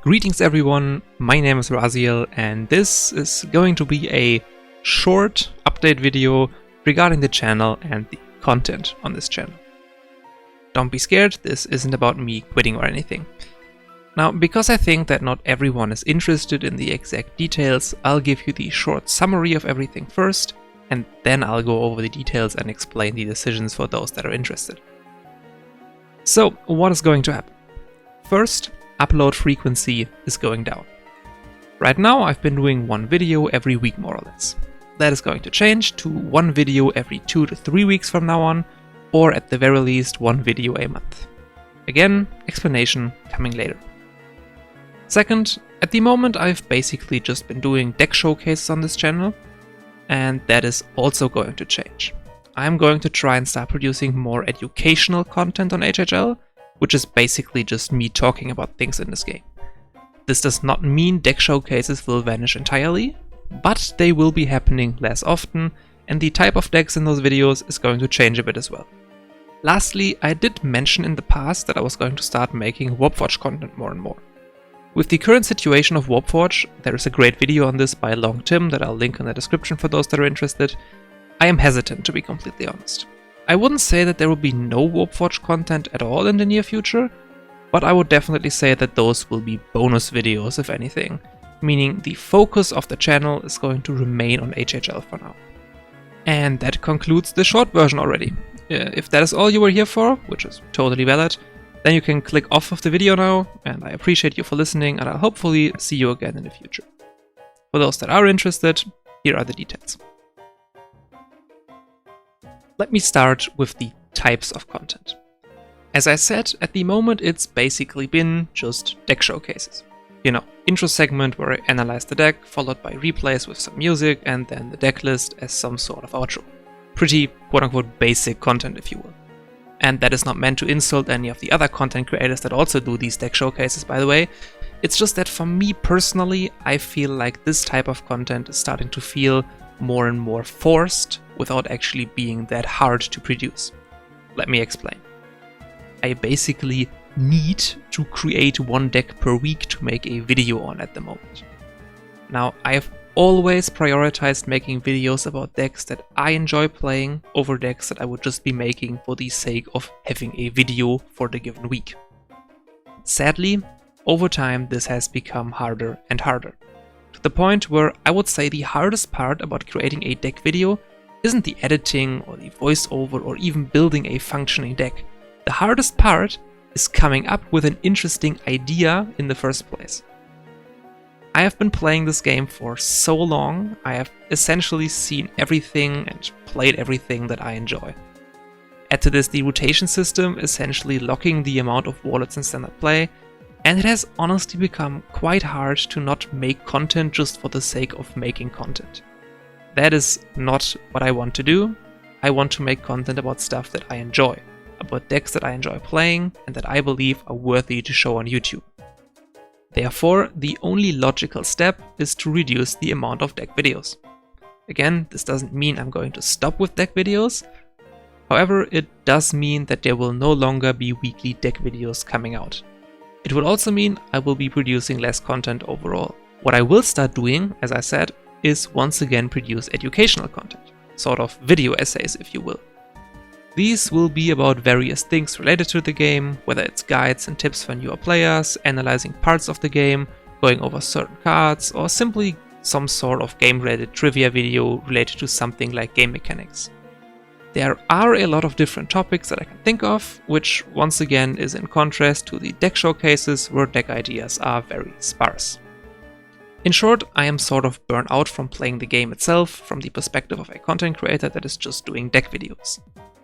Greetings everyone, my name is Raziel and this is going to be a short update video regarding the channel and the content on this channel. Don't be scared, this isn't about me quitting or anything. Now, because I think that not everyone is interested in the exact details, I'll give you the short summary of everything first, and then I'll go over the details and explain the decisions for those that are interested. So, what is going to happen? First, upload frequency is going down. Right now I've been doing one video every week more or less. That is going to change to one video every 2 to 3 weeks from now on, or at the very least one video a month. Again, explanation coming later. Second, at the moment I've basically just been doing deck showcases on this channel, and that is also going to change. I'm going to try and start producing more educational content on HHL, which is basically just me talking about things in this game. This does not mean deck showcases will vanish entirely, but they will be happening less often, and the type of decks in those videos is going to change a bit as well. Lastly, I did mention in the past that I was going to start making Warpforge content more and more. With the current situation of Warpforge, there is a great video on this by Long Tim that I'll link in the description for those that are interested. I am hesitant, to be completely honest. I wouldn't say that there will be no Warpforge content at all in the near future, but I would definitely say that those will be bonus videos if anything, meaning the focus of the channel is going to remain on HHL for now. And that concludes the short version already. If that is all you were here for, which is totally valid, then you can click off of the video now, and I appreciate you for listening, and I'll hopefully see you again in the future. For those that are interested, here are the details. Let me start with the types of content. As I said, at the moment it's basically been just deck showcases. You know, intro segment where I analyze the deck, followed by replays with some music, and then the deck list as some sort of outro. Pretty quote-unquote basic content, if you will. And that is not meant to insult any of the other content creators that also do these deck showcases, by the way. It's just that for me personally, I feel like this type of content is starting to feel more and more forced without actually being that hard to produce. Let me explain. I basically need to create one deck per week to make a video on at the moment. Now, I have always prioritized making videos about decks that I enjoy playing over decks that I would just be making for the sake of having a video for the given week. Sadly, over time this has become harder and harder. To the point where I would say the hardest part about creating a deck video isn't the editing or the voiceover or even building a functioning deck. The hardest part is coming up with an interesting idea in the first place. I have been playing this game for so long, I have essentially seen everything and played everything that I enjoy. Add to this the rotation system, essentially locking the amount of wallets in standard play, and it has honestly become quite hard to not make content just for the sake of making content. That is not what I want to do. I want to make content about stuff that I enjoy, about decks that I enjoy playing and that I believe are worthy to show on YouTube. Therefore, the only logical step is to reduce the amount of deck videos. Again, this doesn't mean I'm going to stop with deck videos. However, it does mean that there will no longer be weekly deck videos coming out. It will also mean I will be producing less content overall. What I will start doing, as I said, is once again produce educational content, sort of video essays if you will. These will be about various things related to the game, whether it's guides and tips for newer players, analyzing parts of the game, going over certain cards, or simply some sort of game-related trivia video related to something like game mechanics. There are a lot of different topics that I can think of, which once again is in contrast to the deck showcases where deck ideas are very sparse. In short, I am sort of burnt out from playing the game itself from the perspective of a content creator that is just doing deck videos.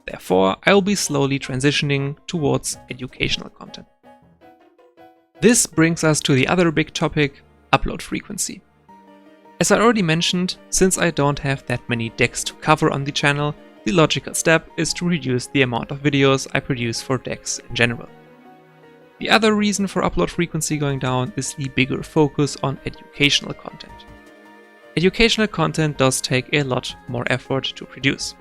Therefore, I will be slowly transitioning towards educational content. This brings us to the other big topic, upload frequency. As I already mentioned, since I don't have that many decks to cover on the channel, the logical step is to reduce the amount of videos I produce for decks in general. The other reason for upload frequency going down is the bigger focus on educational content. Educational content does take a lot more effort to produce.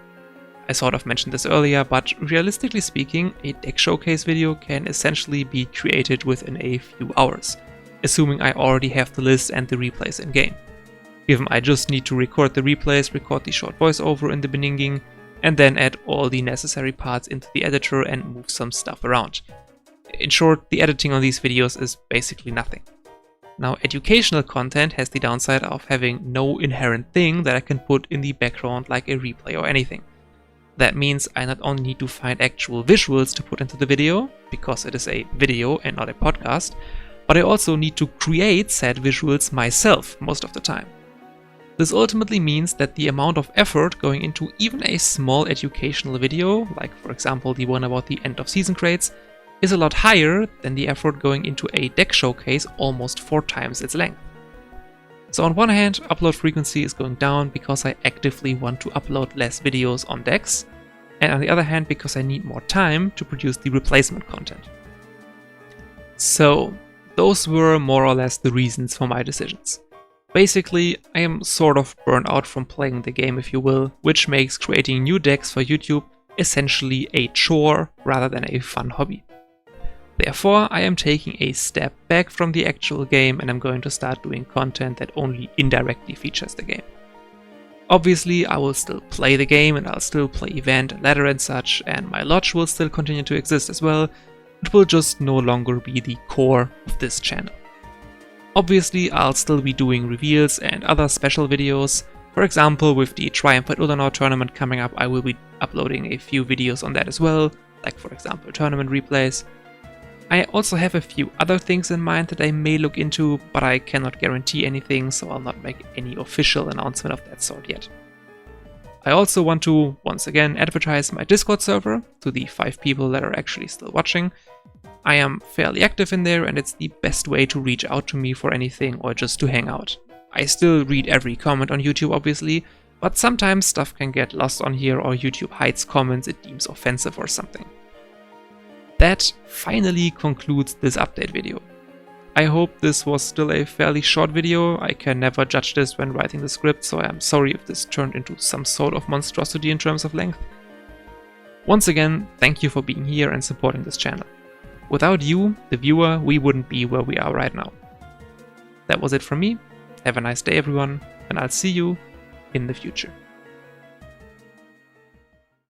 I sort of mentioned this earlier, but realistically speaking, a deck showcase video can essentially be created within a few hours. assuming I already have the list and the replays in game. Given I just need to record the replays, record the short voiceover in the beginning, and then add all the necessary parts into the editor and move some stuff around. In short, the editing on these videos is basically nothing. Now, educational content has the downside of having no inherent thing that I can put in the background like a replay or anything. That means I not only need to find actual visuals to put into the video, because it is a video and not a podcast, but I also need to create said visuals myself most of the time. This ultimately means that the amount of effort going into even a small educational video, like for example the one about the end of season crates, is a lot higher than the effort going into a deck showcase almost 4 times its length. So on one hand, upload frequency is going down because I actively want to upload less videos on decks, and on the other hand because I need more time to produce the replacement content. So those were more or less the reasons for my decisions. Basically, I am sort of burnt out from playing the game, if you will, which makes creating new decks for YouTube essentially a chore rather than a fun hobby. Therefore, I am taking a step back from the actual game and I'm going to start doing content that only indirectly features the game. Obviously, I will still play the game and I'll still play event, ladder and such, and my lodge will still continue to exist as well. It will just no longer be the core of this channel. Obviously, I'll still be doing reveals and other special videos. For example, with the Triumph at Tldr tournament coming up, I will be uploading a few videos on that as well, like for example tournament replays. I also have a few other things in mind that I may look into, but I cannot guarantee anything, so I'll not make any official announcement of that sort yet. I also want to, once again, advertise my Discord server to the 5 people that are actually still watching. I am fairly active in there and it's the best way to reach out to me for anything or just to hang out. I still read every comment on YouTube obviously, but sometimes stuff can get lost on here or YouTube hides comments it deems offensive or something. That finally concludes this update video. I hope this was still a fairly short video. I can never judge this when writing the script, so I'm sorry if this turned into some sort of monstrosity in terms of length. Once again, thank you for being here and supporting this channel. Without you, the viewer, we wouldn't be where we are right now. That was it from me. Have a nice day everyone, and I'll see you in the future.